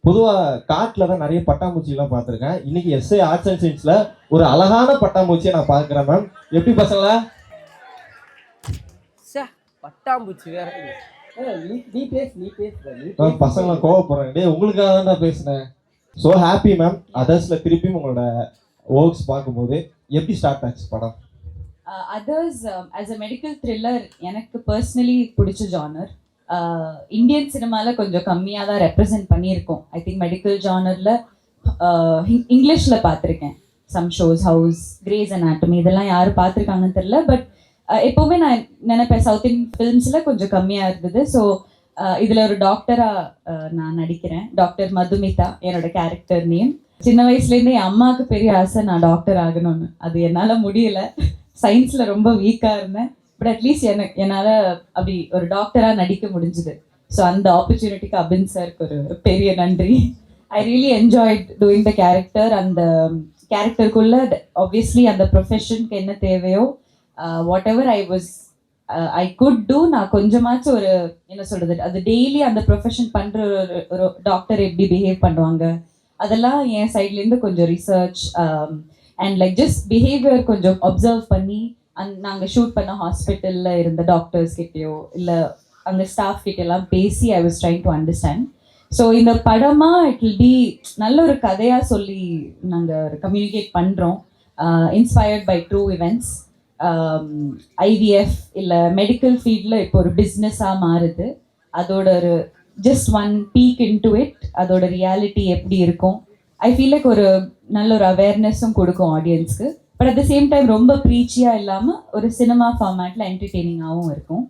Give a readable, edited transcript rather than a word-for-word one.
பொதுவாக காட்டில் தான் நிறைய பட்டாம்பூச்சிலாம் பார்த்துருக்கேன். இன்னைக்கு எஸ்ஏ ஆர்ட்ஸ் அண்ட் சயின்ஸில் ஒரு அழகான பட்டாம்பூச்சியை நான் பார்க்குறேன் மேம். எப்படி பசங்களா? பட்டாம்பூச்சி வேற. நீ பேசு. மேம் பசங்களாம் கோவப்படுறேன். டே உங்களுக்காக தான் நான் பேசினேன். So happy ma'am. அதர்ஸில் திருப்பியும் உங்களோட ஒர்க்ஸ் பார்க்கும்போது எப்படி ஸ்டார்ட் ஆச்சு படம்? Others as a medical thriller எனக்கு பர்சனலி பிடிச்ச ஜானர். இந்தியன் சினிமாவில் கொஞ்சம் கம்மியாக தான் ரெப்ரசென்ட் பண்ணியிருக்கோம். ஐ திங்க் மெடிக்கல் ஜானரில் இங்கிலீஷில் பார்த்துருக்கேன். Some shows, House, Grey's Anatomy, இதெல்லாம் யாரும் பார்த்துருக்காங்கன்னு தெரியல. பட் எப்போவுமே நான் நினைப்பேன் சவுத் இந்தியன் ஃபிலிம்ஸில் கொஞ்சம் கம்மியாக இருந்தது. ஸோ இதில் ஒரு டாக்டராக நான் நடிக்கிறேன். டாக்டர் மதுமிதா என்னோட கேரக்டர் நேம். சின்ன வயசுலேருந்தே என் அம்மாவுக்கு பெரிய ஆசை நான் டாக்டர் ஆகணும்னு. அது என்னால் முடியல. சயின்ஸில் ரொம்ப வீக்காக இருந்தேன். பட் அட்லீஸ்ட் என்னால் அப்படி ஒரு டாக்டராக நடிக்க முடிஞ்சுது. ஸோ அந்த ஆப்பர்ச்சுனிட்டிக்கு அபின் சாருக்கு ஒரு பெரிய நன்றி. I really enjoyed doing the character. அந்த கேரக்டருக்குள்ள ஆப்வியஸ்லி அந்த ப்ரொஃபஷனுக்கு என்ன தேவையோ whatever I could do, நான் கொஞ்சமாச்சும் ஒரு என்ன சொல்கிறது, அது டெய்லி அந்த ப்ரொஃபஷன் பண்ணுற ஒரு டாக்டர் எப்படி பிஹேவ் பண்ணுவாங்க அதெல்லாம் என் சைட்லேருந்து கொஞ்சம் research and like just behaviour கொஞ்சம் அப்சர்வ் பண்ணி நாங்கள் ஷூட் பண்ண ஹாஸ்பிட்டலில் இருந்த டாக்டர்ஸ் கிட்டேயோ இல்லை அங்கே ஸ்டாஃப் கிட்டெல்லாம் பேசி I was trying to understand. So இந்த படமாக இட் வில் பி நல்ல ஒரு கதையாக சொல்லி நாங்கள் கம்யூனிகேட் பண்ணுறோம். Inspired by true events. IVF இல்லை மெடிக்கல் ஃபீல்டில் இப்போ ஒரு பிஸ்னஸாக மாறுது. அதோட ஒரு just one peek into it, அதோட ரியாலிட்டி எப்படி இருக்கும். ஐ ஃபீல் லைக் ஒரு நல்ல ஒரு அவேர்னஸும் கொடுக்கும் ஆடியன்ஸ்க்கு. But at the same time ரொம்ப ப்ரீச்சியாக இல்லாமல் ஒரு சினிமா ஃபார்மேட்டில் என்டர்டெய்னிங்காகவும் இருக்கும்.